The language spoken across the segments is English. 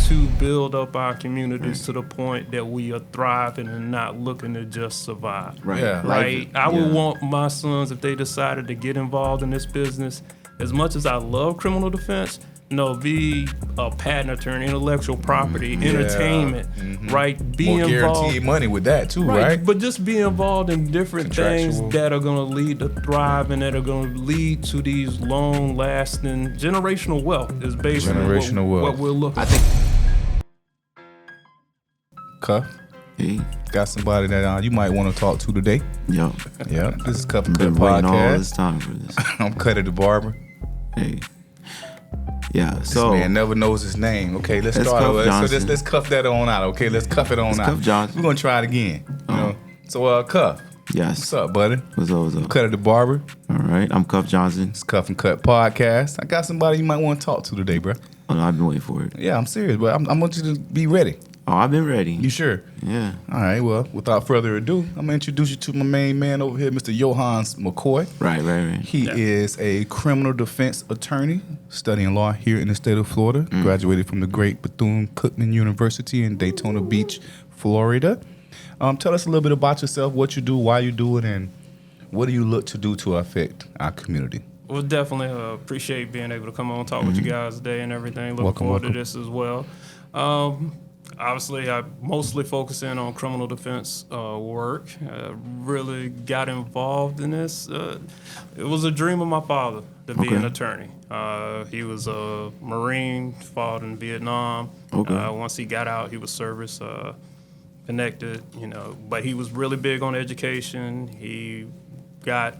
to build up our communities to the point that we are thriving and not looking to just survive. Right. Yeah. Right. I would want my sons, if they decided to get involved in this business, as much as I love criminal defense, be a patent attorney, intellectual property, entertainment, right? Be More involved. guaranteed money with that too, right? But just be involved in different things that are going to lead to thrive and that are going to lead to these long-lasting generational wealth is basically what we're looking for. Kutt, Hey, got somebody that you might want to talk to today. yo. Yeah, this is Kutt and Kutt Been waiting all podcast. this time for this. I'm Kutt the barber. Hey. Yeah, This so man never knows his name. Okay, let's Let's start cuff over. Johnson. Let's cuff that on out. Okay, let's cuff it on out. cuff Johnson. We're gonna try it again. You know. So Kutt, yes. what's up, buddy? What's up, what's up? Kutt the barber. All right, I'm Kutt Johnson. It's Kutt and Kutt podcast. I got somebody you might want to talk to today, bro. Oh, no, I've been waiting for it. Yeah, I'm serious, but I want you to be ready. Oh, I've been ready. You sure? Yeah. All right, well, without further ado, I'm going to introduce you to my main man over here, Mr. Johannes McCoy. Right. He is a criminal defense attorney studying law here in the state of Florida. Graduated from the great Bethune-Cookman University in Daytona Beach, Florida. Tell us a little bit about yourself, what you do, why you do it, and what do you look to do to affect our community? Well, definitely appreciate being able to come on and talk with you guys today and everything. Looking forward to this as well. Obviously, I mostly focus in on criminal defense work. Really got involved in this. It was a dream of my father to be an attorney. He was a Marine, fought in Vietnam. Once he got out, he was service connected, but he was really big on education. He got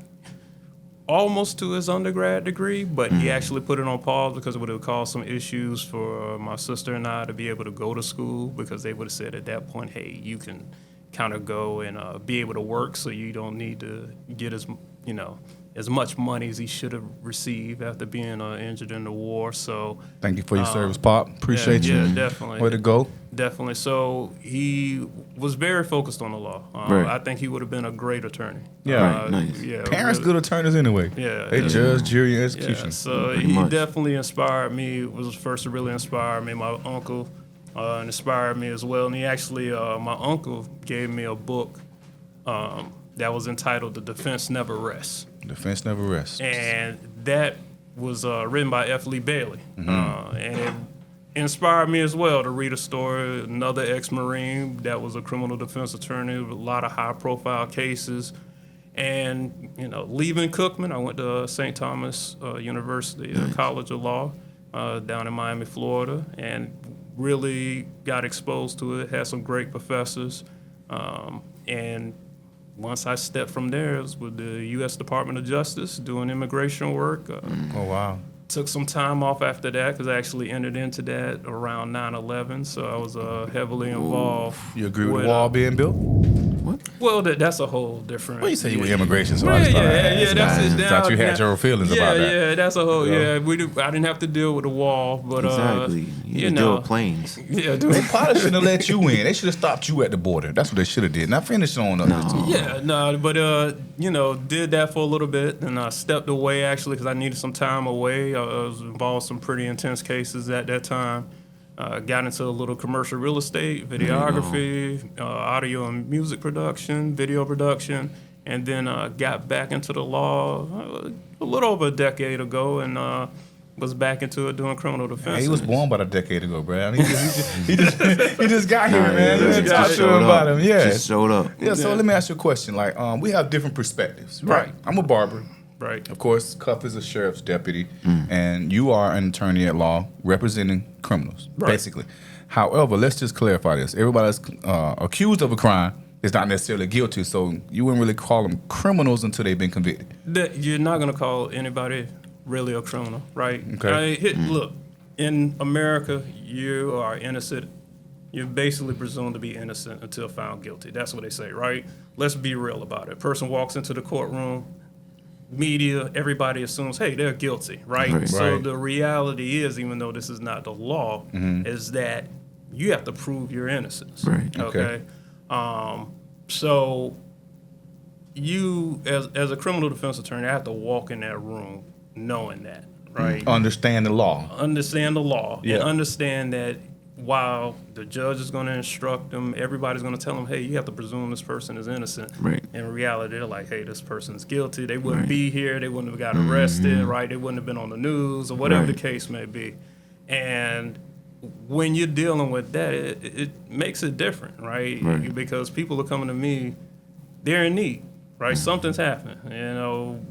almost to his undergrad degree, but he actually put it on pause because it would have caused some issues for my sister and I to be able to go to school, because they would have said at that point, hey, you can kind of go and be able to work, so you don't need to get as much money as he should have received after being injured in the war. So thank you for your service, Pop. Appreciate you. Yeah, definitely. Way to go. Definitely. So he was very focused on the law. I think he would have been a great attorney. Yeah. Right, nice. Yeah, Parents really, good attorneys anyway. Yeah. They judge, jury, and execution. Yeah, so Pretty he much. definitely inspired me. Was the first to really inspire me. My uncle inspired me as well. And he actually, my uncle gave me a book that was entitled "The Defense Never Rests." Defense never rests. And that was written by F. Lee Bailey. And it inspired me as well to read a story, another ex-Marine that was a criminal defense attorney with a lot of high-profile cases. And, leaving Cookman, I went to St. Thomas University, College of Law, down in Miami, Florida, and really got exposed to it, had some great professors. And once I stepped from there, it was with the U.S. Department of Justice doing immigration work. Oh, wow. Took some time off after that because I actually entered into that around 9/11, so I was heavily involved. You agree with the wall being built? Well, that's a whole different. Well, you say you were immigration, so Yeah, I just thought, that's it. thought you had your feelings about that. Yeah, that's a whole. Yeah, I didn't have to deal with the wall, but Exactly. You deal with planes. Yeah, They probably shouldn't have let you in. They should have stopped you at the border. That's what they should have did. Not finish on up. but did that for a little bit, and I stepped away actually because I needed some time away. I was involved in some pretty intense cases at that time. Got into a little commercial real estate, videography, audio and music production, video production, and then got back into the law a little over a decade ago, and was back into it doing criminal defense. Hey, he was born about a decade ago, bro. He just got here, man. He Let's talk just to him about him. Yeah. Just showed up. Yeah, so let me ask you a question. Like, we have different perspectives, right? I'm a barber. Right. Of course, Kutt is a sheriff's deputy, and you are an attorney at law representing criminals, basically. However, let's just clarify this. Everybody that's accused of a crime is not necessarily guilty, so you wouldn't really call them criminals until they've been convicted. You're not going to call anybody really a criminal, right? Okay. Look, in America, you are innocent. You're basically presumed to be innocent until found guilty. That's what they say, right? Let's be real about it. Person walks into the courtroom, media, everybody assumes, hey, they're guilty, right? So the reality is, even though this is not the law, is that you have to prove your innocence. Right. Okay. So you, as a criminal defense attorney, have to walk in that room knowing that, right? Understand the law. Understand the law and understand that while the judge is going to instruct them, everybody's going to tell them, hey, you have to presume this person is innocent. Right. In reality, they're like, hey, this person's guilty. They wouldn't be here. They wouldn't have got arrested, right? They wouldn't have been on the news or whatever the case may be. And when you're dealing with that, it makes it different, right? Because people are coming to me, they're in need. Right, something's happened.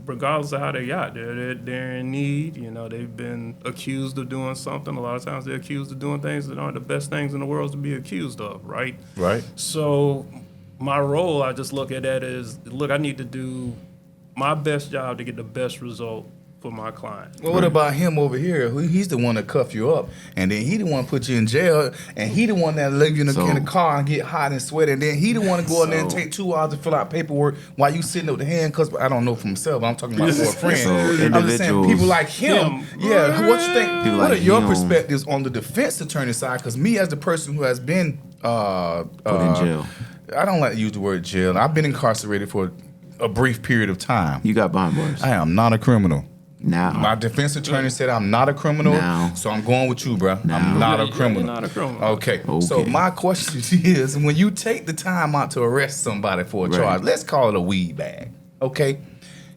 Regardless of how they got there, they're in need. They've been accused of doing something. A lot of times they're accused of doing things that aren't the best things in the world to be accused of. Right. Right. So my role, I just look at that as, look, I need to do my best job to get the best result for my client. Well, what about him over here? He's the one that cuff you up, and then he the one put you in jail, and he the one that leave you in the car and get hot and sweaty, and then he the one to go in there and take 2 hours to fill out paperwork while you sitting up the handcuffs. I don't know for myself. I'm talking about for a friend. I'm just saying people like him. Yeah, what you think? What are your perspectives on the defense attorney side? Because me, as the person who has been put in jail, I don't like to use the word jail. I've been incarcerated for a brief period of time. You got bond bars. I am not a criminal. Now. My defense attorney said I'm not a criminal, so I'm going with you, bro. I'm not a criminal. You're not a criminal. Okay. So my question is, when you take the time out to arrest somebody for a charge, let's call it a weed bag, okay?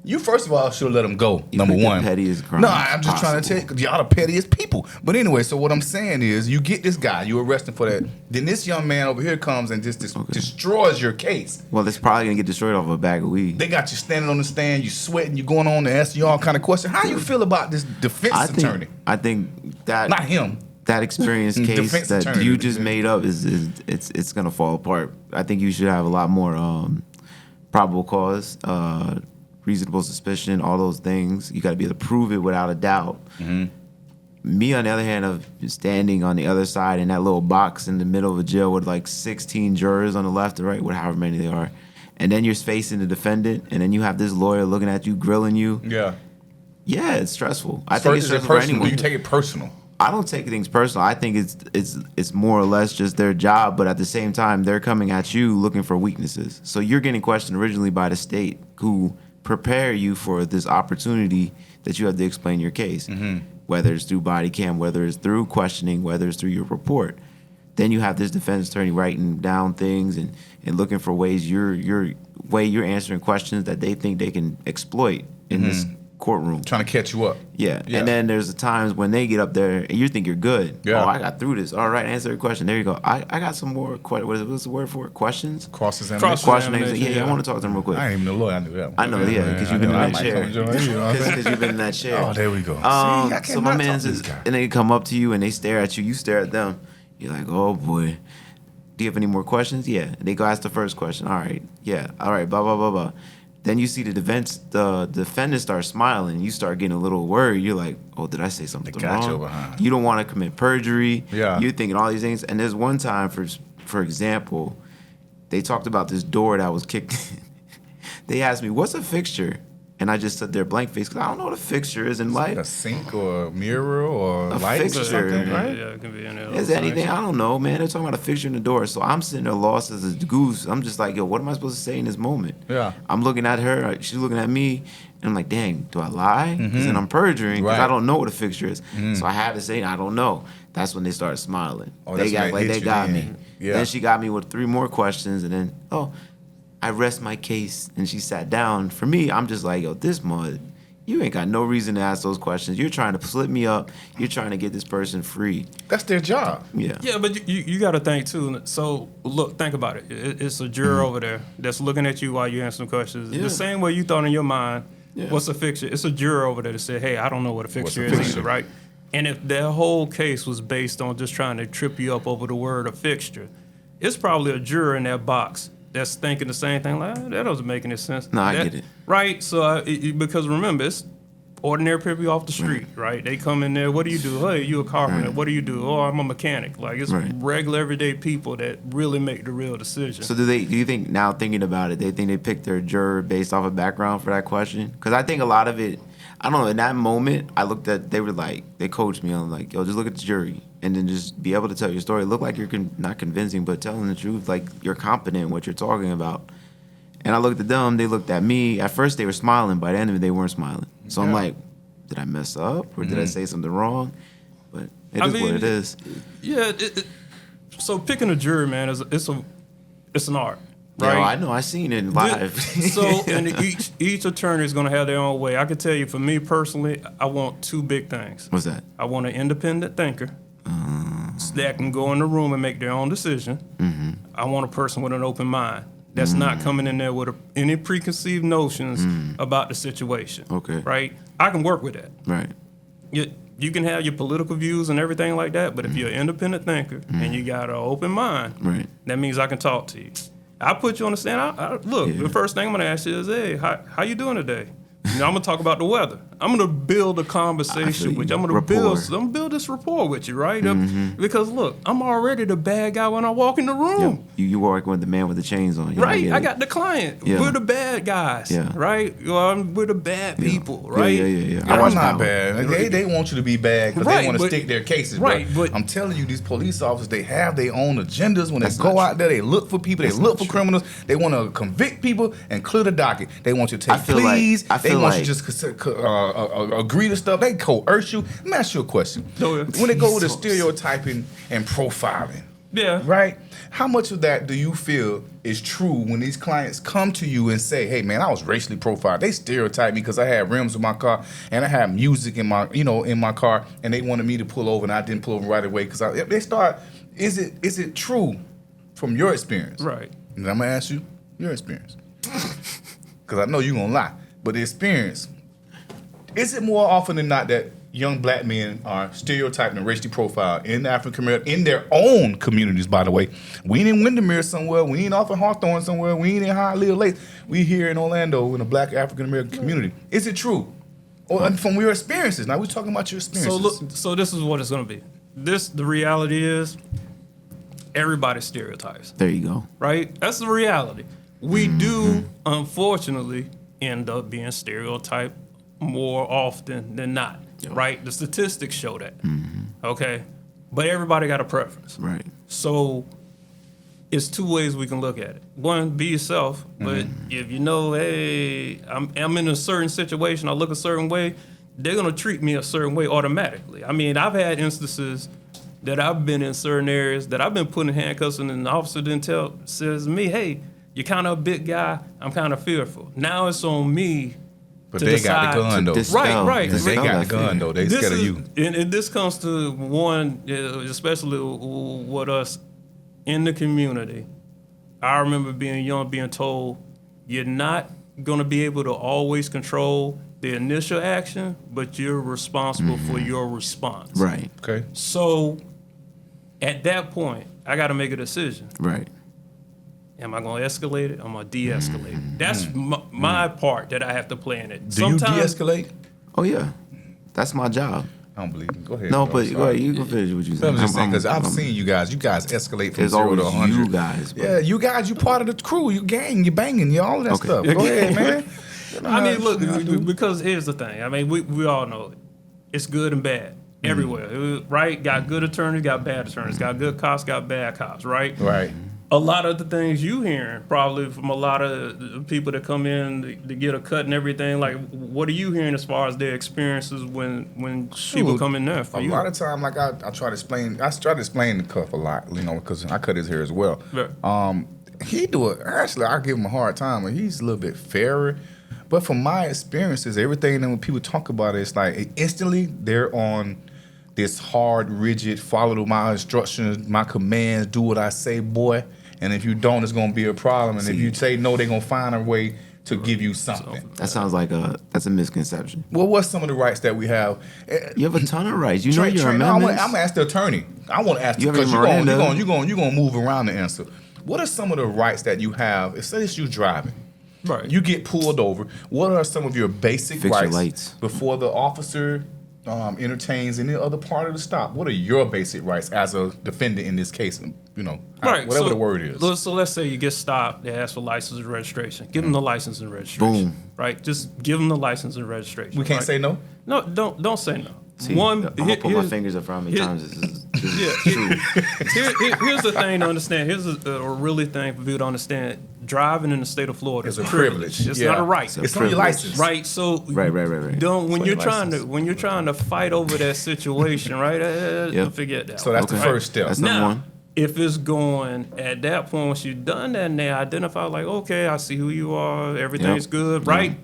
You first of all should let them go. Number one. The pettiest crime. No, I'm just trying to tell you, because y'all the pettiest people. But anyway, so what I'm saying is, you get this guy, you arrest him for that. Then this young man over here comes and just destroys your case. Well, it's probably gonna get destroyed off a bag of weed. They got you standing on the stand, you sweating, you going on to ask you all kind of questions. How you feel about this defense attorney? I think that not him. That experienced case that you just made up it's gonna fall apart. I think you should have a lot more probable cause. Reasonable suspicion, all those things. You got to be able to prove it without a doubt. Me, on the other hand, of standing on the other side in that little box in the middle of a jail with like 16 jurors on the left or right, however many they are, and then you're facing the defendant, and then you have this lawyer looking at you, grilling you. Yeah, it's stressful. I think it's stressful for anyone. Do you take it personal? I don't take things personal. I think it's more or less just their job, but at the same time, they're coming at you looking for weaknesses. So you're getting questioned originally by the state, who prepare you for this opportunity that you have to explain your case, whether it's through body cam, whether it's through questioning, whether it's through your report. Then you have this defense attorney writing down things and looking for ways you're answering questions that they think they can exploit in this courtroom. Trying to catch you up. Yeah. And then there's the times when they get up there and you think you're good. Yeah. Oh, I got through this. All right, answer a question. There you go. I got some more, what's the word for it? Questions? Cross-examination. Cross-examination. Yeah, I want to talk to them real quick. I ain't even the lawyer. I knew that one. I know, because you've been in that chair. Because you've been in that chair. Oh, there we go. So my man says, and they come up to you and they stare at you. You stare at them. You're like, oh, boy. Do you have any more questions? Yeah. And they go ask the first question. All right. Yeah. All right. Blah, blah, blah, blah. Then you see the defendant start smiling. You start getting a little worried. You're like, oh, did I say something wrong? You don't want to commit perjury. Yeah. You're thinking all these things. And there's one time, for example, they talked about this door that was kicked in. They asked me, what's a fixture? And I just stood there blank face because I don't know what a fixture is in life. Like a sink or a mirror or a lights fixture, or something, right? Yeah, it can be any of Is those anything? things. I don't know, man. They're talking about a fixture in the door. So I'm sitting there lost as a goose. I'm just like, yo, what am I supposed to say in this moment? Yeah. I'm looking at her. She's looking at me. And I'm like, dang, do I lie? Because then I'm perjuring because I don't know what a fixture is. So I had to say, I don't know. That's when they started smiling. Oh, they got me. Yeah. Then she got me with 3 more questions. And then, I rest my case. And she sat down. For me, I'm just like, yo, this mud. You ain't got no reason to ask those questions. You're trying to slip me up. You're trying to get this person free. That's their job. Yeah. Yeah, but you got to think, too. So, look, think about it. It's a juror over there that's looking at you while you answer questions. The same way you thought in your mind, what's a fixture? It's a juror over there that said, hey, I don't know what a fixture is either, right? And if their whole case was based on just trying to trip you up over the word of fixture, it's probably a juror in that box that's thinking the same thing, like, that doesn't make any sense. No, I get it. Right? So, because remember, it's ordinary people off the street, right? They come in there, what do you do? Hey, you a carpenter. What do you do? Oh, I'm a mechanic. Like, it's regular, everyday people that really make the real decision. So do you think, now thinking about it, they think they picked their juror based off of background for that question? Because I think a lot of it, I don't know, in that moment, they coached me on like, yo, just look at the jury and then just be able to tell your story. Look like you're not convincing, but telling the truth, like you're competent in what you're talking about. And I looked at them, they looked at me. At first they were smiling, by the end of it they weren't smiling. So I'm like, did I mess up or did I say something wrong? But it is what it is. Yeah, So picking a jury, man, it's an art, right? Yeah, I know. I seen it live. So, and each attorney is going to have their own way. I can tell you, for me personally, I want two big things. What's that? I want an independent thinker that can go in the room and make their own decision. Mm-hmm. I want a person with an open mind that's not coming in there with any preconceived notions about the situation. Okay. Right? I can work with that. Right. You can have your political views and everything like that, but if you're an independent thinker and you got an open mind, right, that means I can talk to you. I put you on the stand. Look, the first thing I'm going to ask you is, hey, how you doing today? You know, I'm going to talk about the weather. I'm going to build a conversation with you. I'm going to build this rapport with you, right? Because, look, I'm already the bad guy when I walk in the room. Yeah. You working with the man with the chains on. Right. I got the client. Yeah. We're the bad guys, right? We're the bad people, right? Yeah. I'm not bad. They want you to be bad because they want to stick their cases. Right. But I'm telling you, these police officers, they have their own agendas. When they go out there, they look for people. They look for criminals. They want to convict people and clear the docket. They want you to take pleas. They want you to just agree to stuff. They coerce you. Let me ask you a question. When they go to stereotyping and profiling, right? How much of that do you feel is true when these clients come to you and say, "Hey, man, I was racially profiled. They stereotyped me because I had rims in my car and I had music in my car, and they wanted me to pull over and I didn't pull over right away because they start." Is it true from your experience? Right. And I'm gonna ask you your experience because I know you're gonna lie, but the experience. Is it more often than not that young black men are stereotyped and racially profiled in the African American, in their own communities, by the way? We ain't in Windermere somewhere. We ain't off in Hawthorne somewhere. We ain't in Hialeah Lake. We here in Orlando in a black African American community. Is it true? Or from your experiences? Now we're talking about your experiences. So this is what it's going to be. The reality is everybody stereotypes. There you go. Right? That's the reality. We do, unfortunately, end up being stereotyped more often than not, right? The statistics show that, okay? But everybody got a preference. Right. So it's two ways we can look at it. One, be yourself, but if you know, hey, I'm in a certain situation, I look a certain way, they're going to treat me a certain way automatically. I mean, I've had instances that I've been in certain areas that I've been put in handcuffs and the officer says to me, hey, you're kind of a big guy, I'm kind of fearful. Now it's on me. But they got the gun, though. Right. They got the gun, though. They scared of you. And this comes to one, especially with us in the community. I remember being young, being told, you're not going to be able to always control the initial action, but you're responsible for your response. Right. Okay. So at that point, I got to make a decision. Right. Am I going to escalate it? I'm going to de-escalate it. That's my part that I have to play in it. Do you de-escalate? Oh, yeah. That's my job. I don't believe you. Go ahead. No, but go ahead. You can finish what you said. I'm just saying, because I've seen you guys. You guys escalate from 0 to 100. You guys. Bro. Yeah, you guys, you part of the crew. You gang, you banging, you all of that stuff. Go ahead, man. I mean, look, because here's the thing. I mean, we all know it. It's good and bad everywhere, right? Got good attorneys, got bad attorneys. Got good cops, got bad cops, right? Right. A lot of the things you hearing probably from a lot of people that come in to get a cut and everything, like what are you hearing as far as their experiences when people come in there for you? A lot of time, like I try to explain the Cuff a lot, because I cut his hair as well. Right. He do it. Actually, I give him a hard time, and he's a little bit fairer. But from my experiences, everything that when people talk about it, it's like instantly they're on this hard, rigid, follow my instructions, my commands, do what I say, boy. And if you don't, it's going to be a problem. And if you say no, they're going to find a way to give you something. That sounds like that's a misconception. Well, what's some of the rights that we have? You have a ton of rights. You know your amendments. I'm going to ask the attorney. I want to ask you because you're going to move around the answer. What are some of the rights that you have? If say it's you driving. Right. You get pulled over. What are some of your basic Fix rights your lights before the officer entertains any other part of the stop? What are your basic rights as a defendant in this case? Whatever the word is. So let's say you get stopped. They ask for license and registration. Give them the license and registration. Boom. Right. Just give them the license and registration. We can't say no. No, don't say no. See, I'm gonna put my fingers up around me times. This is true. Here's the thing to understand. Here's a really thing for people to understand. Driving in the state of Florida is a privilege. It's not a right. It's on your license. Right. So right. When you're trying to fight over that situation, right? Forget that. So that's the first step. That's now, number one. if it's going at that point, once you've done that and they identify, like, okay, I see who you are, everything's good, right?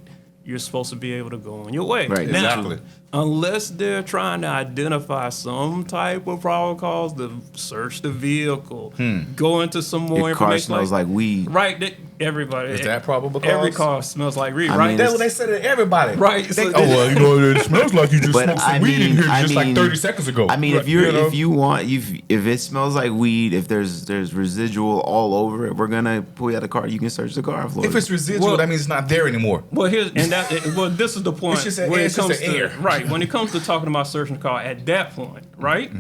You're supposed to be able to go on your way. Right, now, exactly. Unless they're trying to identify some type of probable cause to search the vehicle, go into some more Your car information. smells like weed. Right, everybody. Is that probable cause? Every car smells like weed, I right? mean, That's what they said to everybody. Right. They, you know, it smells like you just But smoked some I weed in mean- here I just like mean- 30 seconds ago. I mean, Right, if it smells like weed, if there's residual all over it, we're gonna pull you out the car. You can search the car in Florida. if it's residual, Well- that means it's not there anymore. Well, this is the point. It's just an when air- it it's just comes an to air. right when it comes to talking about searching the car at that point, right?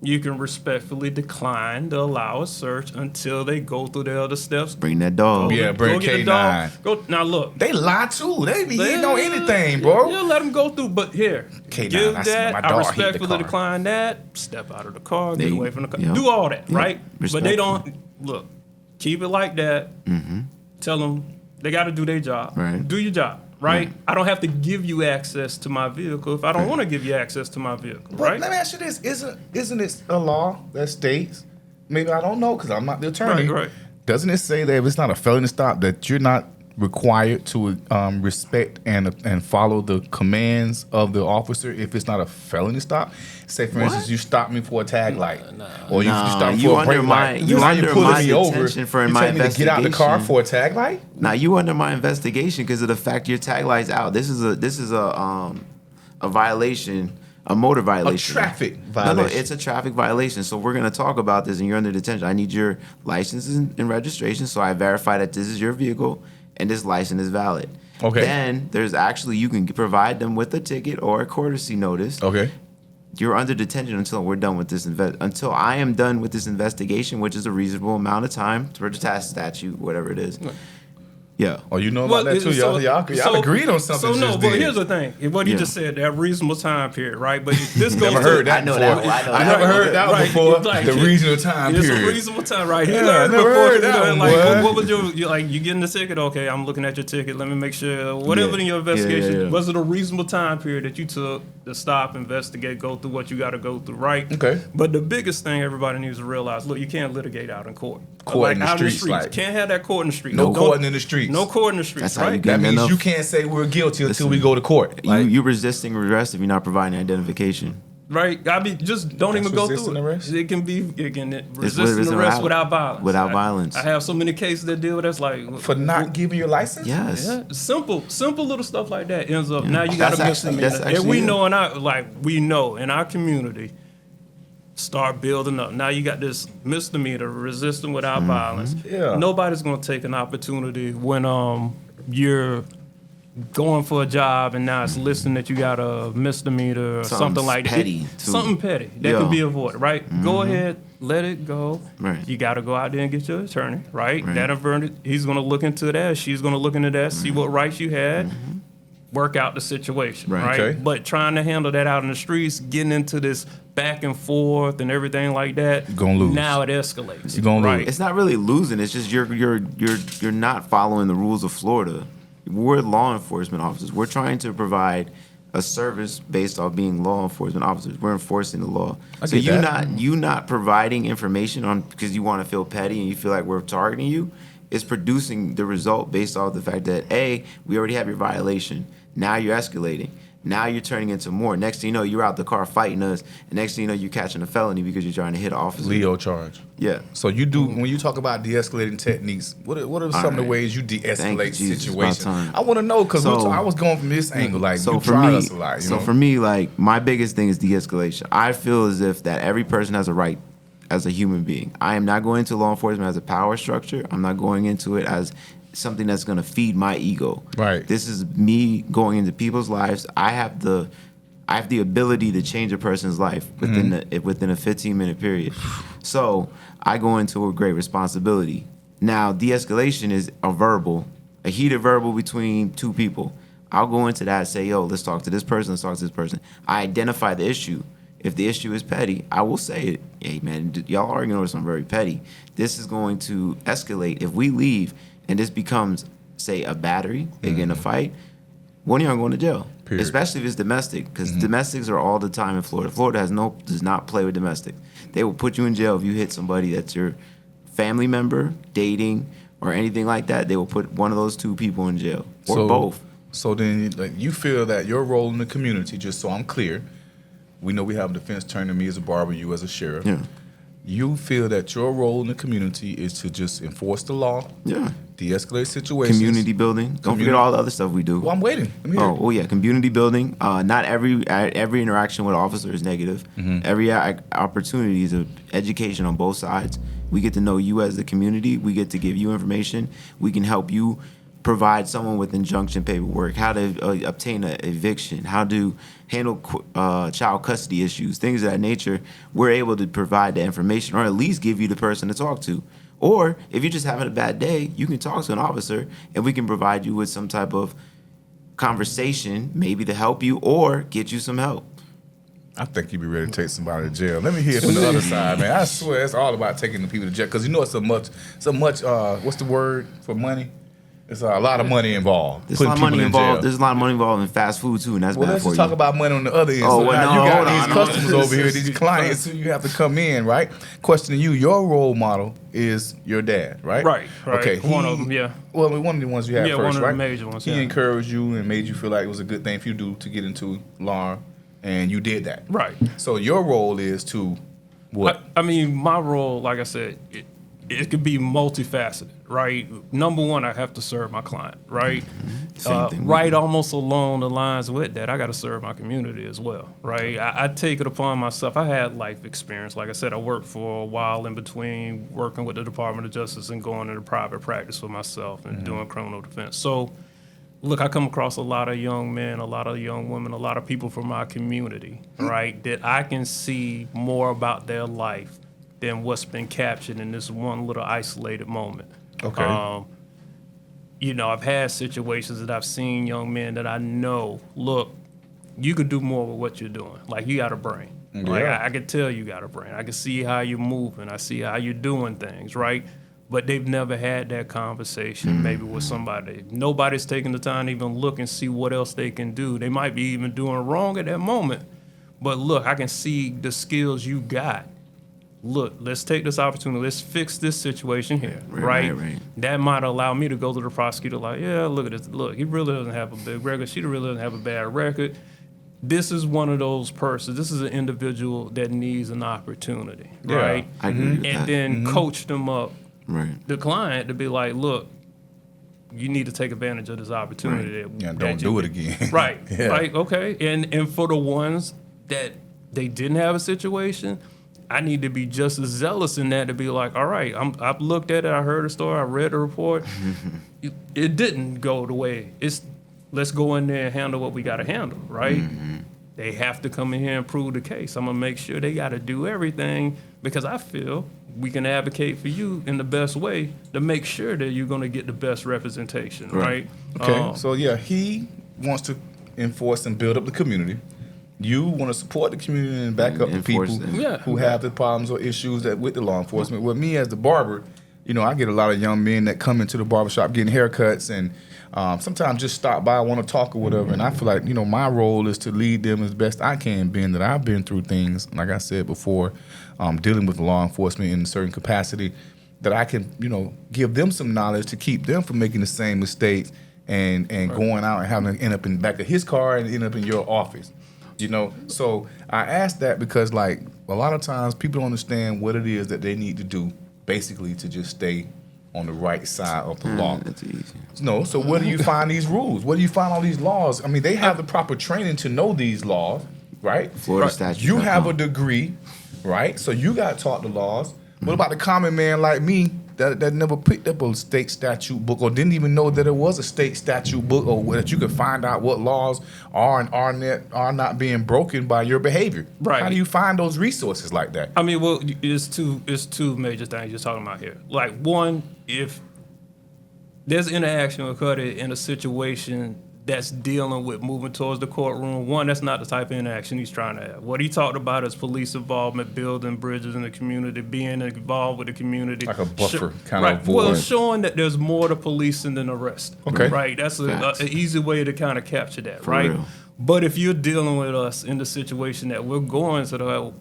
You can respectfully decline to allow a search until they go through the other steps. Bring that dog. Yeah, bring get the K9. dog. Go now. Look, They lie too. They be hitting on anything, bro. Yeah, let them go through. But here, K9, give I smell that. my I dog hit the respectfully car. decline that. Step out of the car. Get They- away from the car. yep. Do all that, Yep. right? But they don't look. Keep it like that. Tell them they got to do their job. Right. Do your job. Right? I don't have to give you access to my vehicle if I don't want to give you access to my vehicle. But Right? let me ask you this: Isn't it a law that states? Maybe I don't know because I'm not the attorney. Right. Doesn't it say that if it's not a felony stop, that you're not required to respect and follow the commands of the officer if it's not a felony stop? Say, for instance, you stop me for a tag light, or you stop me you for a brake undermine- light. you Now you're pulling undermine me the over. attention for You my tell me to get out the car investigation. for a tag light. Now you under my investigation because of the fact your tag light's out. This is a violation, a motor violation, traffic No, violation. it's a traffic violation. So we're gonna talk about this, and you're under detention. I need your license and registration, so I verify that this is your vehicle and this license is valid. Okay. Then there's actually you can provide them with a ticket or a courtesy notice. Okay. You're under detention until we're done with this until I am done with this investigation, which is a reasonable amount of time for the task statute, whatever it is. Yeah. Oh, you know about that too. Y'all agreed on something. So no, just but then. here's the thing. What he Yeah. just said, that reasonable time period, right? But this goes Never to, heard that I know before. that. I know I that. never heard that Right. before. It's like- the reasonable time It's period. a reasonable time, right? He Yeah, learned I never before, heard that one, like, boy. what was you like? You getting the ticket? Okay, I'm looking at your ticket. Let me make sure whatever Yeah. in your investigation Yeah. was it a reasonable time period that you took to stop, investigate, go through what you got to go through, right? Okay. But the biggest thing everybody needs to realize: look, you can't litigate out in court. Court in the out streets, like- can't have that court in the street. No Don't- courting in the streets. No court in the streets, That's how you right? get That means enough. you can't say we're guilty until Listen, we go to court. Like, you resisting arrest if you're not providing identification. Right? I mean, just don't That's even go resisting through it. arrest? It can resisting resisting arrest without violence. without violence. I have so many cases that deal with that's like for not giving your license? Yes. yeah, simple little stuff like that ends up. Now you got That's a actually- misdemeanor, that's and we actually know in our community. Start building up. Now you got this misdemeanor, resisting without violence. Yeah. Nobody's gonna take an opportunity when you're going for a job and now it's listing that you got a misdemeanor or something Something like that. petty, too. Something petty that Yeah. can be avoided, right? Go ahead, let it go. Right. You got to go out there and get your attorney, right? Right. That attorney, he's going to look into that. She's going to look into that, see what rights you had, work out the situation, Right. right? Okay. But trying to handle that out in the streets, getting into this back and forth and everything like that, You're gonna lose. Now it escalates. You're gonna right? lose. It's not really losing. It's just you're not following the rules of Florida. We're law enforcement officers. We're trying to provide a service based off being law enforcement officers. We're enforcing the law. I So get you that. not providing information on because you want to feel petty and you feel like we're targeting you. It's producing the result based off the fact that A, we already have your violation. Now you're escalating. Now you're turning into more. Next thing you know, you're out the car fighting us. And next thing you know, you're catching a felony because you're trying to hit an officer. Leo charge. Yeah. So you do when you talk about de-escalating techniques. What are some of the right. ways you Thank you, de-escate Jesus. situations? About time. I want to know because So- I was going from this angle. Like So you for tried me, us a lot. You know? for me, like my biggest thing is de-escalation. I feel as if that every person has a right as a human being. I am not going into law enforcement as a power structure. I'm not going into it as something that's going to feed my ego. Right. This is me going into people's lives. I have the ability to change a person's life within within a 15-minute period. So I go into a great responsibility. Now, de-escalation is a heated verbal between two people. I'll go into that and say, yo, let's talk to this person, let's talk to this person. I identify the issue. If the issue is petty, I will say it. Hey, man, y'all arguing over something very petty. This is going to escalate. If we leave and this becomes, say, a battery, they get in a fight, one of y'all going to jail. Period. Especially if it's domestic, because domestics are all the time in Florida. Florida does not play with domestic. They will put you in jail if you hit somebody that's your family member, dating, or anything like that. They will put one of those two people in jail, or both. So then, like, you feel that your role in the community, just so I'm clear, we know we have a defense attorney, me as a barber, you as a sheriff. Yeah. You feel that your role in the community is to just enforce the law, de-escalate situations, community building. Don't forget all the other stuff we do. Well, I'm waiting. Oh yeah, community building. Not every interaction with an officer is negative. Every opportunity is an education on both sides. We get to know you as the community. We get to give you information. We can help you provide someone with injunction paperwork, how to obtain an eviction, how to handle child custody issues, things of that nature. We're able to provide the information, or at least give you the person to talk to. Or if you're just having a bad day, you can talk to an officer, and we can provide you with some type of conversation, maybe to help you or get you some help. I think you'd be ready to take somebody to jail. Let me hear it from the other side, man. I swear it's all about taking the people to jail, because you know it's so much. What's the word for money? There's a lot of money involved. There's a lot of money involved. There's a lot of money involved in fast food too, and that's bad for you. Let's just talk about money on the other end. Oh, so well, now no, you got hold these on. customers over here, these clients who you have to come in, right? Questioning you. Your role model is your dad, right? Right. Okay. One of them, yeah. Well, one of the ones you had first, one of right? the major ones. He encouraged you and made you feel like it was a good thing for you to get into law, and you did that. Right. So your role is to what? I mean, my role, like I said, it could be multifaceted, right? Number one, I have to serve my client, right? Same thing. Right, almost along the lines with that, I got to serve my community as well, right? I take it upon myself. I had life experience. Like I said, I worked for a while in between working with the Department of Justice and going into private practice for myself and doing criminal defense. So, look, I come across a lot of young men, a lot of young women, a lot of people from my community, right, that I can see more about their life than what's been captured in this one little isolated moment. Okay. You know, I've had situations that I've seen young men that I know, look, you could do more with what you're doing. Like, you got a brain. Yeah. Like, I can tell you got a brain. I can see how you're moving. I see how you're doing things, right? But they've never had that conversation maybe with somebody. Nobody's taking the time to even look and see what else they can do. They might be even doing wrong at that moment. But look, I can see the skills you got. Look, let's take this opportunity. Let's fix this situation here, right? That might allow me to go to the prosecutor like, yeah, look at this. Look, he really doesn't have a big record. She really doesn't have a bad record. This is one of those persons. This is an individual that needs an opportunity, right? I agree with that. And then coach them up, Right. the client, to be like, look, you need to take advantage of this opportunity. Don't do it again. Right. Like, okay. And for the ones that they didn't have a situation, I need to be just as zealous in that to be like, all right, I've looked at it, I heard a story, I read the report. It didn't go the way. Let's go in there and handle what we got to handle, right? They have to come in here and prove the case. I'm going to make sure they got to do everything, because I feel we can advocate for you in the best way to make sure that you're going to get the best representation, right? Okay, so yeah, he wants to enforce and build up the community. You want to support the community and back up the people who have the problems or issues that with the law enforcement. With me as the barber, you know, I get a lot of young men that come into the barbershop getting haircuts and sometimes just stop by, want to talk or whatever. And I feel like, you know, my role is to lead them as best I can, being that I've been through things, like I said before, dealing with law enforcement in a certain capacity, that I can, you know, give them some knowledge to keep them from making the same mistakes and going out and having to end up in the back of his car and end up in your office. You know, so I asked that because, like, a lot of times people don't understand what it is that they need to do, basically, to just stay on the right side of the law. That's easy. No, so where do you find these rules? Where do you find all these laws? I mean, they have the proper training to know these laws, right? Florida statute. You have a degree, right? So you got taught the laws. What about the common man like me that never picked up a state statute book or didn't even know that it was a state statute book, or that you could find out what laws are and are not being broken by your behavior? Right. How do you find those resources like that? I mean, well, it's two major things you're talking about here. Like, one, if there's interaction with Kutt in a situation that's dealing with moving towards the courtroom, one, that's not the type of interaction he's trying to have. What he talked about is police involvement, building bridges in the community, being involved with the community. Like a buffer kind right. of void. Well, showing that there's more to policing than arrest. Okay. Right. That's an easy way to kind of capture that, For right? real. But if you're dealing with us in the situation that we're going to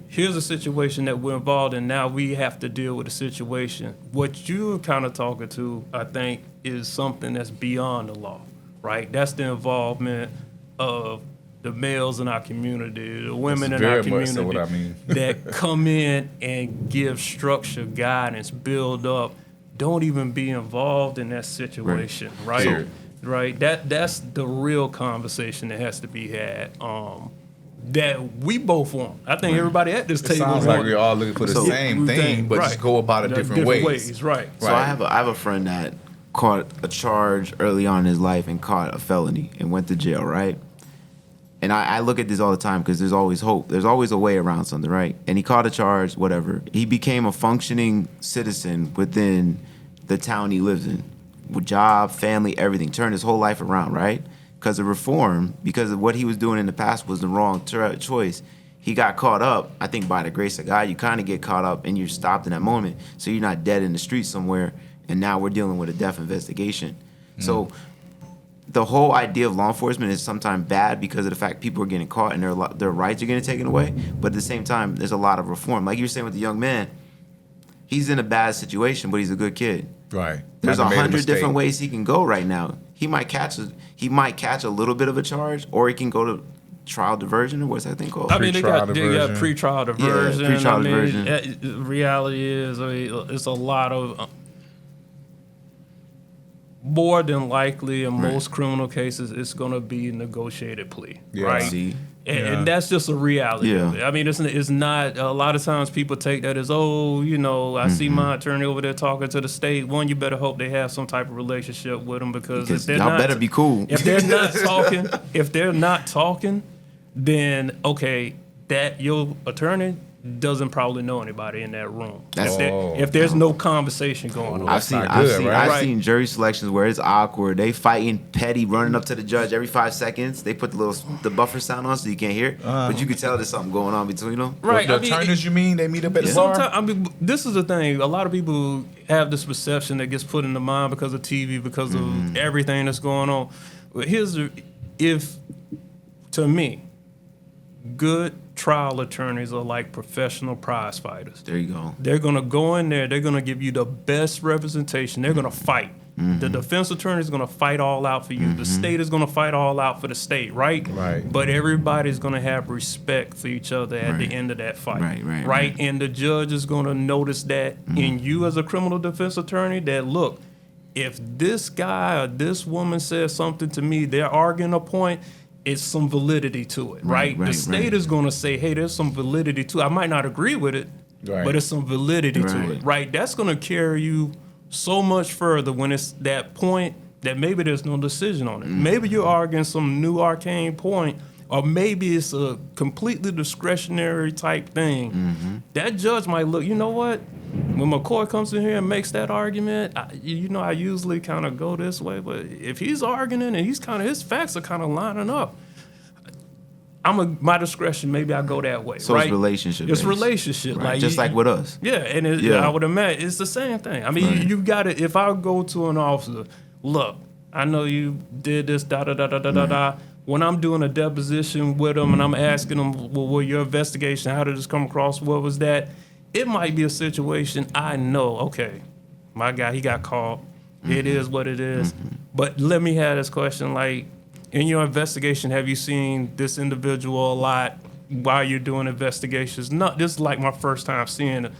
here's a situation that we're involved in, now we have to deal with the situation. What you're kind of talking to, I think, is something that's beyond the law, right? That's the involvement of the males in our community, the women in our community so what I mean. that come in and give structure, guidance, build up. Don't even be involved in that situation, right? Sure. Right. That's the real conversation that has to be had. That we both want. I think everybody at this table sounds like we're all looking for the same thing, but just go about it different ways. Right. So I have a friend that caught a charge early on in his life and caught a felony and went to jail, right? And I look at this all the time because there's always hope. There's always a way around something, right? And he caught a charge, whatever. He became a functioning citizen within the town he lives in, with job, family, everything. Turned his whole life around, right? Because of reform, because of what he was doing in the past was the wrong choice. He got caught up. I think by the grace of God, you kind of get caught up and you're stopped in that moment. So you're not dead in the street somewhere. And now we're dealing with a death investigation. So the whole idea of law enforcement is sometimes bad because of the fact people are getting caught and their rights are getting taken away. But at the same time, there's a lot of reform. Like you were saying with the young man, he's in a bad situation, but he's a good kid. Right. There's 100 different ways he can go right now. He might catch a little bit of a charge, or he can go to trial diversion, or what's that thing called? I mean, they got pre-trial diversion. Yeah, pre-trial diversion. Reality is, it's a lot of more than likely in most criminal cases, it's going to be a negotiated plea, right? See? And that's just a reality of it. Yeah. I mean, it's not, a lot of times people take that as, I see my attorney over there talking to the state. One, you better hope they have some type of relationship with them because if they're y'all better be cool. If they're not talking, then okay, that your attorney doesn't probably know anybody in that room. If there's no conversation going on. I've seen jury selections where it's awkward. They fighting petty, running up to the judge every 5 seconds. They put the buffer sound on so you can't hear, but you can tell there's something going on between them. Right. The attorneys, you mean, they meet up at the bar? This is the thing. A lot of people have this perception that gets put in the mind because of TV, because of everything that's going on. But to me, good trial attorneys are like professional prize fighters. There you go. They're going to go in there. They're going to give you the best representation. They're going to fight. The defense attorney is going to fight all out for you. The state is going to fight all out for the state, right? Right. But everybody's going to have respect for each other at the end of that fight. Right. And the judge is going to notice that in you as a criminal defense attorney that, look, if this guy or this woman says something to me, they're arguing a point, it's some validity to it, right? The state is going to say, hey, there's some validity to it. I might not agree with it, but it's some validity to it, right? That's going to carry you so much further when it's that point that maybe there's no decision on it. Maybe you're arguing some new arcane point, or maybe it's a completely discretionary type thing. That judge might look, you know what? When McCoy comes in here and makes that argument, I usually kind of go this way, but if he's arguing and his facts are kind of lining up, my discretion, maybe I go that way. So right? It's relationship. It's relationship, right. Just like with us. Yeah, and I would imagine it's the same thing. I mean, you got to. If I go to an officer, look, I know you did this, da da da da da da da. When I'm doing a deposition with them and I'm asking them, well, your investigation, how did this come across? What was that? It might be a situation I know, okay, my guy, he got caught. It is what it is. But let me have this question, like, in your investigation, have you seen this individual a lot while you're doing investigations? This is like my first time seeing it.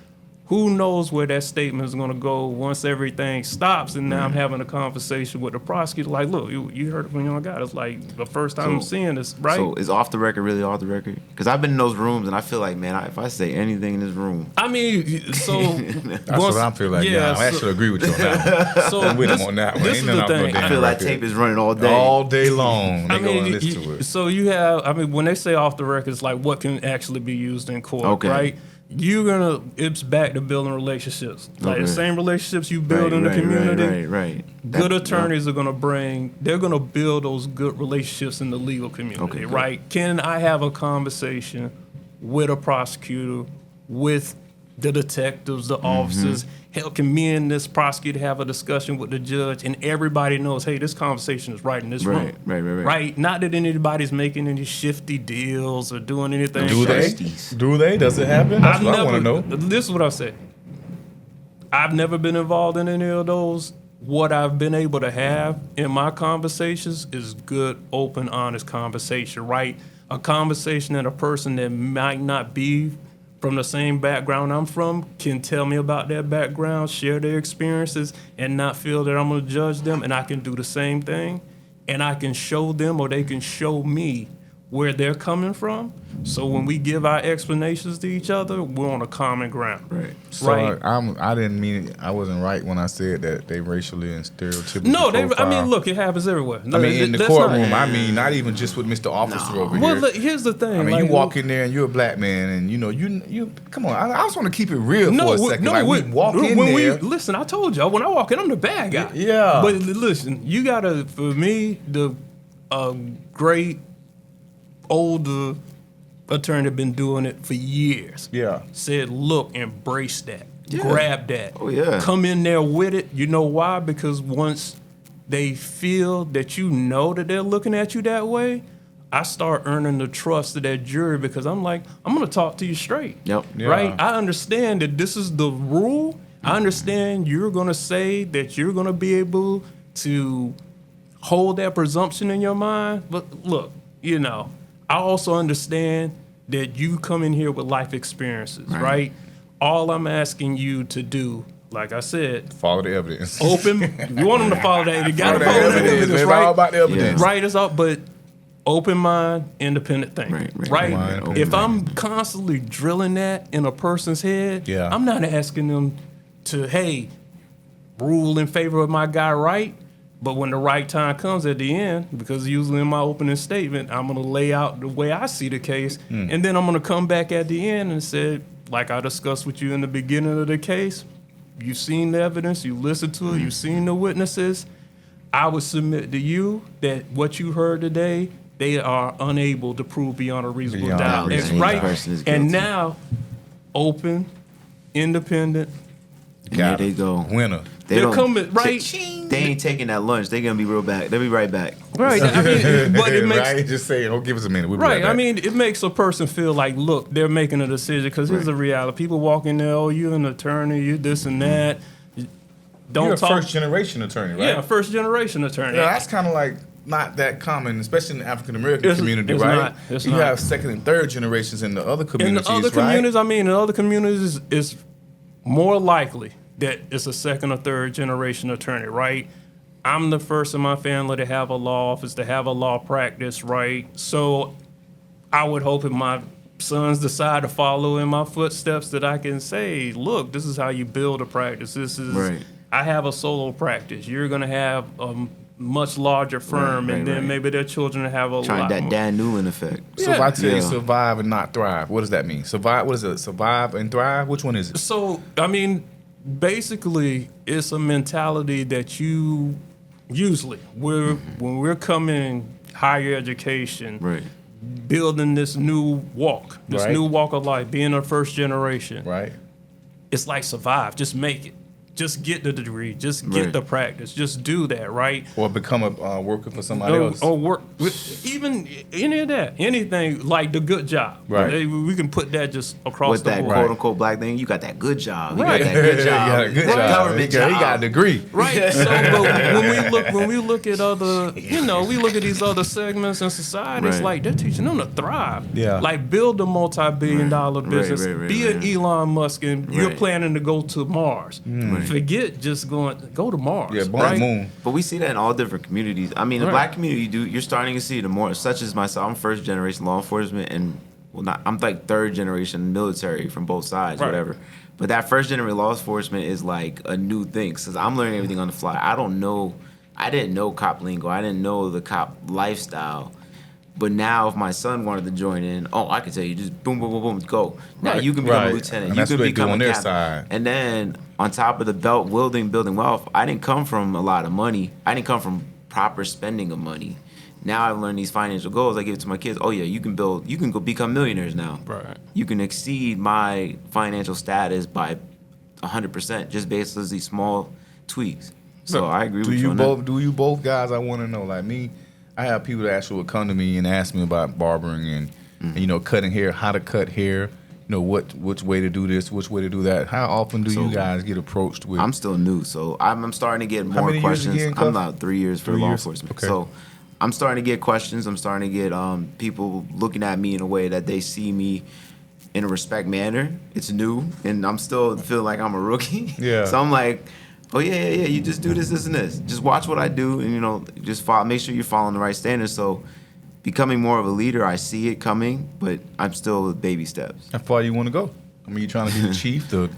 Who knows where that statement is going to go once everything stops, and now I'm having a conversation with the prosecutor. Like, look, you heard it from your guy. It's like the first time I'm seeing this, right? So is off the record really off the record? Because I've been in those rooms, and I feel like, man, if I say anything in this room. I mean, so. That's what I feel like, I actually agree with you on that one. So I'm with him on that one. This is the thing. I feel like tape is running all day. All day long. They go and listen to it. So you have, when they say off the record, it's like what can actually be used in court, right? It's back to building relationships. Like the same relationships you build in the community. Right. Good attorneys are going to build those good relationships in the legal community, right? Can I have a conversation with a prosecutor, with the detectives, the officers. Hell, can me and this prosecutor have a discussion with the judge, and everybody knows, hey, this conversation is right in this room. Right. Not that anybody's making any shifty deals or doing anything. Do they? Do they? Does it happen? That's what I want to know. This is what I say. I've never been involved in any of those. What I've been able to have in my conversations is good, open, honest conversation, right? A conversation that a person that might not be from the same background I'm from can tell me about their background, share their experiences, and not feel that I'm going to judge them. And I can do the same thing, and I can show them, or they can show me where they're coming from. So when we give our explanations to each other, we're on a common ground. Right. So I didn't mean it. I wasn't right when I said that they racially and stereotypically. No, I mean, look, it happens everywhere. I mean, in the courtroom. Not even just with Mr. Officer over here. Well, look, here's the thing. I mean, you walk in there and you're a black man, and you come on. I just want to keep it real for a second. We walk in there. Listen, I told y'all when I walk in, I'm the bad guy. Yeah. But listen, you gotta. For me, the great older attorney been doing it for years. Yeah. Said, look, embrace that. Yeah. Grab that. Oh, yeah. Come in there with it. You know why? Because once they feel that you know that they're looking at you that way, I start earning the trust of that jury because I'm like, I'm going to talk to you straight. Yep. Yeah. Right? I understand that this is the rule. I understand you're going to say that you're going to be able to hold that presumption in your mind. But look, I also understand that you come in here with life experiences, right? All I'm asking you to do, like I said, follow the evidence. Open. You want them to follow that. You got to follow the evidence, it's right? All about the evidence. Yeah. Right. It's all, but open mind, independent thinking, right? If I'm constantly drilling that in a person's head, I'm not asking them to, hey, rule in favor of my guy, right? But when the right time comes at the end, because usually in my opening statement, I'm going to lay out the way I see the case. And then I'm going to come back at the end and say, like I discussed with you in the beginning of the case, you've seen the evidence, you listened to it, you've seen the witnesses. I would submit to you that what you heard today, they are unable to prove beyond a reasonable doubt. That's right. And now, open, independent. There they go. Winner. They're coming, right? They ain't taking that lunch. They're gonna be real back. They'll be right back. Right. I mean, but it makes just say, "Oh, give us a minute." We'll right. I mean, it makes a person feel like, look, they're making a decision because here's the reality: people walk in there, oh, you're an attorney, you this and that. You're a first generation attorney, right? Yeah, first generation attorney. Yeah, that's kind of like not that common, especially in the African American community, right? You have second and third generations in the other communities. In the other communities, I mean, in other communities, it's more likely that it's a second or third generation attorney, right? I'm the first in my family to have a law office, to have a law practice, right? So I would hope if my sons decide to follow in my footsteps that I can say, look, this is how you build a practice. This is, I have a solo practice. You're going to have a much larger firm, and then maybe their children have a lot that more. Dan Newland effect. So if I tell you survive and not thrive, what does that mean? Survive, what is it? Survive and thrive? Which one is it? So, I mean, basically, it's a mentality that you usually, when we're coming higher education, building this new walk, new walk of life, being a first generation, it's like survive, just make it. Just get the degree. Just get the practice. Just do that, right? Or become a worker for somebody else. Or work with even any of that. Anything like the good job. Right. We can put that just across with the that board. quote unquote black thing. You got that good job. You Right. got that good job. You got a good job. Government job. He got a degree. Right. So but when we look at other, we look at these other segments in society, it's like they're teaching them to thrive. Yeah. Like build a multi-billion-dollar business. Be an Elon Musk, and you're planning to go to Mars. Forget just go to Mars. Yeah, right? Moon. But we see that in all different communities. I mean, the black community, you're starting to see the more, such as myself. I'm first generation law enforcement, and I'm like third generation military from both sides, whatever. But that first generation law enforcement is like a new thing because I'm learning everything on the fly. I didn't know cop lingo. I didn't know the cop lifestyle. But now, if my son wanted to join in, I can tell you, just boom, boom, boom, boom, go. Now you can become a lieutenant. And you that's can what they become do on a their captain. side. And then on top of the belt, building wealth. I didn't come from a lot of money. I didn't come from proper spending of money. Now I've learned these financial goals. I give it to my kids. Oh yeah, you can go become millionaires now. Right. You can exceed my financial status by 100% just based on these small tweaks. So I agree with you on that. Do you both guys? I want to know. Like me, I have people that actually would come to me and ask me about barbering and cutting hair, how to cut hair. Which way to do this, which way to do that. How often do you guys get approached with? I'm still new, so I'm starting to get more questions. I'm about 3 years for law enforcement. Okay. So I'm starting to get questions. I'm starting to get people looking at me in a way that they see me in a respect manner. It's new, and I'm still feel like I'm a rookie. Yeah. So I'm like, oh yeah. You just do this, and this. Just watch what I do, and just make sure you're following the right standards. So becoming more of a leader, I see it coming, but I'm still with baby steps. How far you want to go? I mean, you trying to be the chief? Do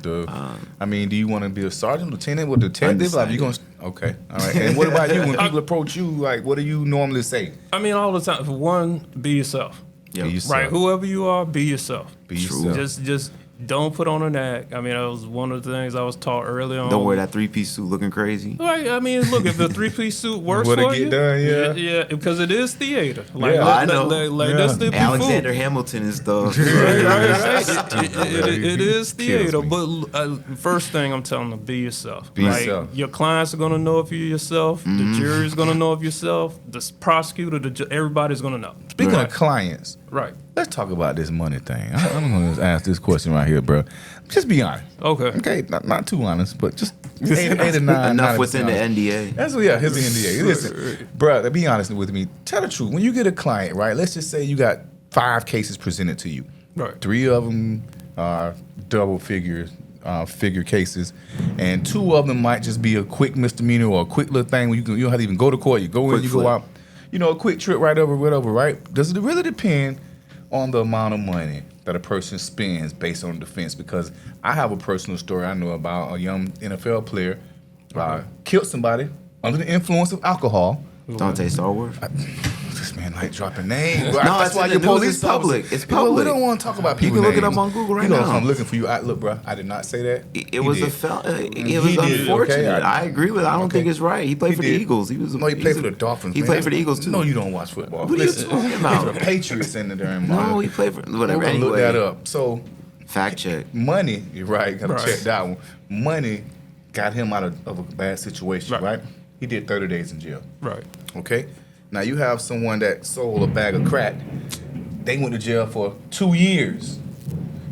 you want to be a sergeant, lieutenant, or detective? Like, you going? Okay, all right. And what about you? When people approach you, like, what do you normally say? I mean, all the time. For one, be yourself. Yep. Be yourself. Right, whoever you are, be yourself. Be yourself. Just don't put on an act. I mean, that was one of the things I was taught early on. Don't wear that 3-piece suit looking crazy. Right. I mean, look, if the 3-piece suit works What for to you, get done, yeah, because it is theater. Like, Yeah, I know. That's the Alexander Hamilton and stuff. It is theater, Kills but first thing I'm telling them, be yourself. Be yourself. Your clients are gonna know if you're yourself. The jury's gonna know if you're yourself. The prosecutor, everybody's gonna know. Speaking of clients, Right. let's talk about this money thing. I'm going to ask this question right here, bro. Just be honest. Okay. Okay, not too honest, but just 8 to 9. Enough within the NDA. Here's the NDA. Listen, bro, be honest with me. Tell the truth. When you get a client, right? Let's just say you got 5 cases presented to you. Right. 3 of them are double figure cases, and 2 of them might just be a quick misdemeanor or a quick little thing where you don't have to even go to court. You go in, you go out. A quick trip right over, whatever, right? Does it really depend on the amount of money that a person spends based on defense? Because I have a personal story I know about a young NFL player killed somebody under the influence of alcohol. Dante Star Wars. This man like dropping names. No, that's why your police it's public. It's Well, public. we don't want to talk about You people. can look it up on Google right now. I'm looking for you. Look, bro, I did not say that. It was did. It was unfortunate. Okay, I agree with it. I don't think it's right. He played for the Eagles. He played for the Dolphins. He played for the Eagles too. No, you don't watch football. What are you talking about? For the Patriots in there. No, he played for whatever. We're gonna Anyway, look that up. So fact check. money, you're right. Gotta Right. check that one. Money got him out of a bad situation, right? He did 30 days in jail. Right. Okay. Now you have someone that sold a bag of crack. They went to jail for 2 years.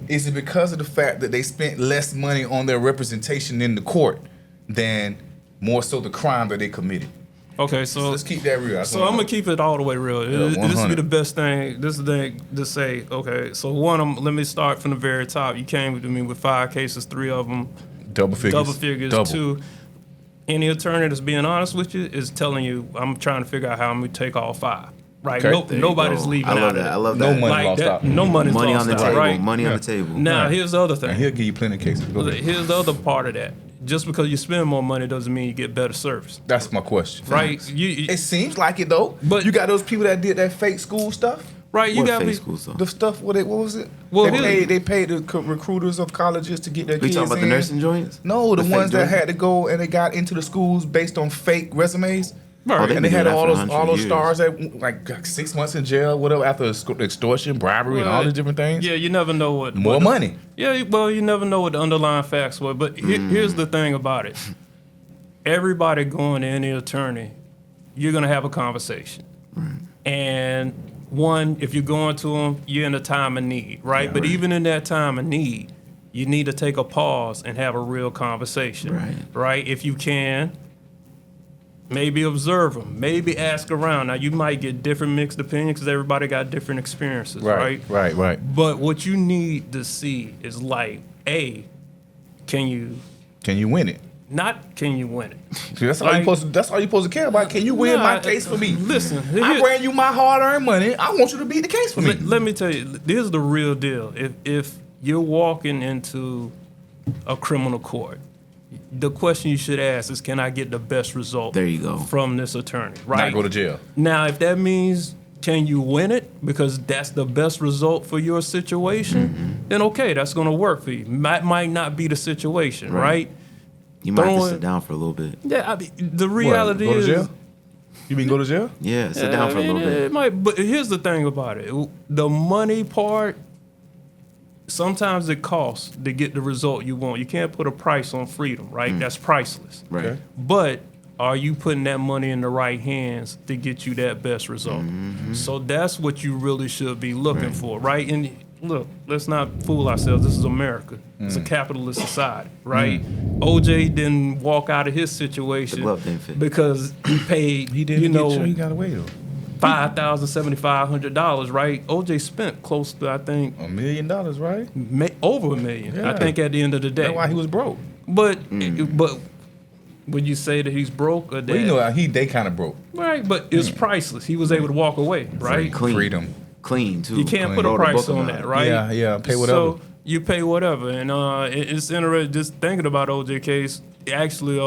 Is it because of the fact that they spent less money on their representation in the court than more so the crime that they committed? Okay, so Let's keep that real. So I'm gonna keep it all the way real. This would be 100. the best thing. This is the thing to say. Okay, so let me start from the very top. You came to me with 5 cases, 3 of them double figures. Double. 2. Any attorney that's being honest with you is telling you, I'm trying to figure out how I'm gonna take all 5. Right? Okay. Nobody's leaving I love out that. I of it. love No that. money Like lost that, out. no money's Money lost on the out, table. right? Money on the table. Now, Right. here's the other And thing. he'll give you plenty of cases. Go ahead. Here's the other part of that. Just because you spend more money doesn't mean you get better service. That's my question. Right? It seems like it though. But- you got those people that did that fake school stuff. Right? You What got to fake be. school stuff? The stuff. What was it? Well, they paid the recruiters of colleges to get their We kids talking about the in. nursing joints? No, the fake ones that joints? had to go and they got into the schools based on fake resumes. Right. Oh, they And they been had doing that all for those 100 years. stars that like 6 months in jail, whatever, after extortion, bribery, and all these different things. Yeah, you never know what. More money. Yeah, well, you never know what the underlying facts were. But here's the thing about it: everybody going to any attorney, you're gonna have a conversation, and one, if you're going to them, you're in a time of need, right? Yeah, but right. even in that time of need, you need to take a pause and have a real conversation, Right. Right? If you can. Maybe observe them. Maybe ask around. Now you might get different mixed opinions because everybody got different experiences, right? Right. But what you need to see is like, A, can you win it? not can you win it? See, that's all you're supposed to care about. Can you win my case for me? Listen, I ran you my hard-earned money. I want you to beat the case for me. let me tell you, this is the real deal. If you're walking into a criminal court, the question you should ask is, can I get the best result There you go. from this attorney, right? Not go to jail. Now, if that means can you win it because that's the best result for your situation, then okay, that's going to work for you. Might not be the situation, right? You might have to Throwing- sit down for a little bit. Yeah, I mean, the reality Go to is, jail? You mean go to jail? Yeah, sit down for a little bit. It might, but here's the thing about it: the money part. Sometimes it costs to get the result you want. You can't put a price on freedom, right? That's priceless. Right. Okay. But are you putting that money in the right hands to get you that best result? So that's what you really should be looking for, right? And look, let's not fool ourselves. This is America. It's a capitalist society, right? OJ didn't walk out of his situation The glove didn't fit. because he paid, He didn't he got away though. $5,000, $7,500, right? OJ spent close to, I think, $1 million, right? over $1 million. Yeah. I think at the end of the day. That's why he was broke. But would you say that he's broke or that? Well, you know, they kind of broke. Right, but it's priceless. He was able to walk away, right? Clean. Freedom. Clean, too. You can't put a Wrote book price on about that, it. right? Yeah, pay whatever. So you pay whatever, and it's interesting just thinking about OJ case. Actually,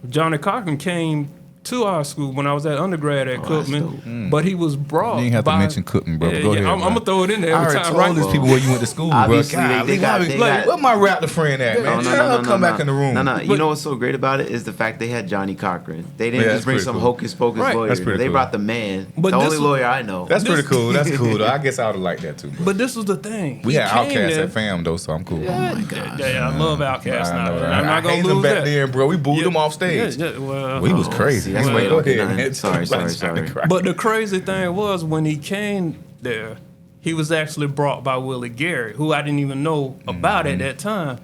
Johnny Cochran came to our school when I was at undergrad at Cookman, but he was brought. You ain't have to by, mention Cookman, bro. Go ahead. I'm gonna throw it in there I every already time, told right? these people where you went to school, bro. Obviously, God, they got- where my raptor friend at, man? Tell her to come back in the room. No. You know what's so great about it is the fact they had Johnny Cochran. They didn't Yeah, just that's bring pretty some cool. hocus pocus Right. lawyer. That's pretty They cool. brought the man, But the this only was- lawyer I know. That's pretty cool. That's cool, though. I guess I would have liked that, too, bro. But this was the thing. We He had came Outcast there- at fam, though, so I'm cool. Yeah, I love Outkast I now. know that. I'm not I gonna hated lose them back that. then, bro. We booed Yeah, them off stage. Yeah, well, We was crazy. that's Anyway, why go you don't ahead, get man. none. Sorry. But the crazy thing was when he came there, he was actually brought by Willie Garrett, who I didn't even know about at that time.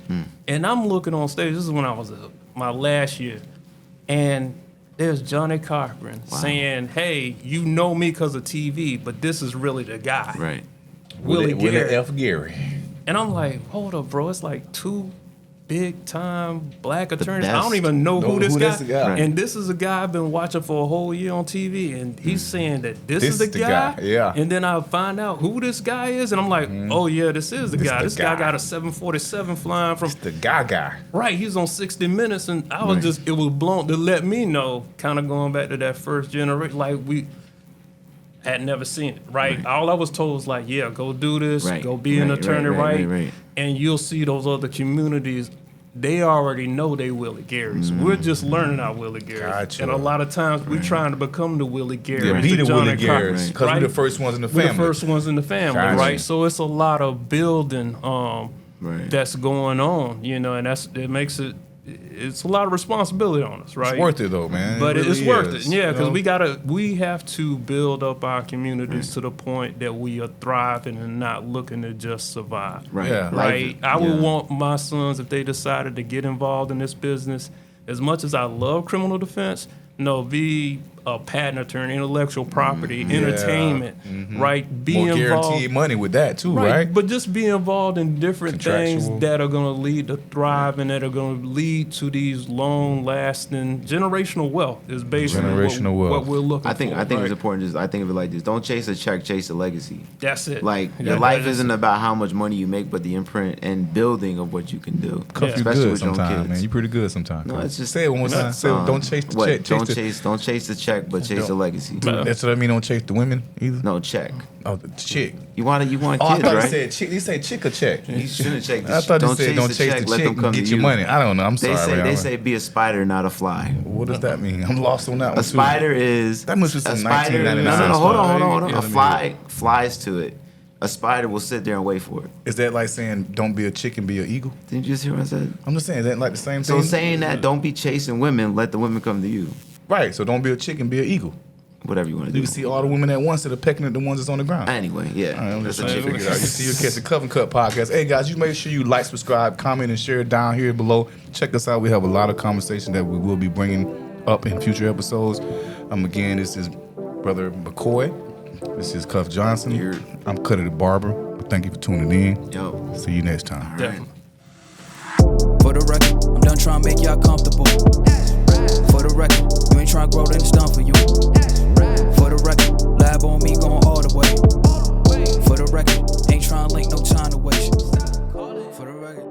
And I'm looking on stage. This is when I was my last year, and there's Johnny Cochran saying, "Hey, you know me because of TV, but this is really the guy, Right. Willie Garrett." F. Gary. And I'm like, hold up, bro. It's like two big time black attorneys. I best. don't even know who this guy. Right. And this is a guy I've been watching for a whole year on TV, and he's saying that this is the guy. Yeah. And then I find out who this guy is, and I'm like, oh yeah, this is the This guy. the This guy guy. got a 747 flying from. The guy. Right, he's on 60 Minutes, and I was just, it was blown to let me know, kind of going back to that first generation, like we had never seen it, right? All I was told was like, yeah, go do this, Right, go be an right, attorney, right. and you'll see those other communities. They already know they Willie Garrett's. We're just learning our Willie Garrett's. Gotcha. And a lot of times we're trying to become the Willie Garrett. Yeah, be the Johnny Willie Garretts, Cochran, because right? we're the first ones in the We're family. the first ones in the family, Gotcha. right? So it's a lot of building Right. that's going on, and it makes it's a lot of responsibility on us, right? It's worth it, though, man. But it it's really worth is, it, yeah, you because know? we have to build up our communities to the point that we are thriving and not looking to just survive. Right. Yeah. Right. I would Yeah. want my sons, if they decided to get involved in this business, as much as I love criminal defense, be a patent attorney, intellectual property, entertainment, right? Be More involved. guaranteed money with that, too, right? But just be involved in different things Contractual. that are going to lead to thrive and that are going to lead to these long-lasting generational wealth. Is basically Generational what wealth. we're looking I think for. it's right? important. Just I think of it like this: don't chase a check, chase a legacy. That's it. Like Yeah, your life that is isn't it. about how much money you make, but the imprint and building of what you can do. Cuff, you Especially good with your own sometimes, kids. man. You pretty good sometimes. No, it's just say it one more time. Say it, don't chase the what? check. Don't chase the check, but chase the legacy. That's what I mean. Don't chase the women either. No check. Oh, the chick. You want Oh, I kids, thought right? you said chick. You said chick or check. You shouldn't check the I thought you don't said chase don't the chase check, the let chick them come and to get your you. money. I don't know. I'm They sorry. say man. be a spider, not a fly. What does that mean? I'm lost on that one. A too. spider is That must be some a spider. 1999 No, hold spider. on. Yeah, A let me fly flies to it. A spider will sit there and wait for it. Is that like saying don't be a chicken, be an eagle? Didn't you just hear what I said? I'm just saying, is that like the same So thing? saying that, don't be chasing women, let the women come to you. Right. So don't be a chicken, be an eagle. Whatever you want to You do. can see all the women at once that are pecking at the ones that's on the ground. Anyway, yeah. All right, I'm That's just a trying to chicken. figure it out. You see, you catch the Cuff and Cut podcast. Hey guys, you make sure you like, subscribe, comment, and share down here below. Check us out. We have a lot of conversation that we will be bringing up in future episodes. Again, this is Brother McCoy. This is Cuff Johnson. Here. I'm Kutt the Barber. Thank you for tuning in. Yo. See you next time. Definitely. For the record, I'm done trying to make y'all comfortable. For the record, you ain't trying to grow, then it's done for you. For the record, lab on me going all the way. For the record, ain't trying to link, no time to waste. For the record.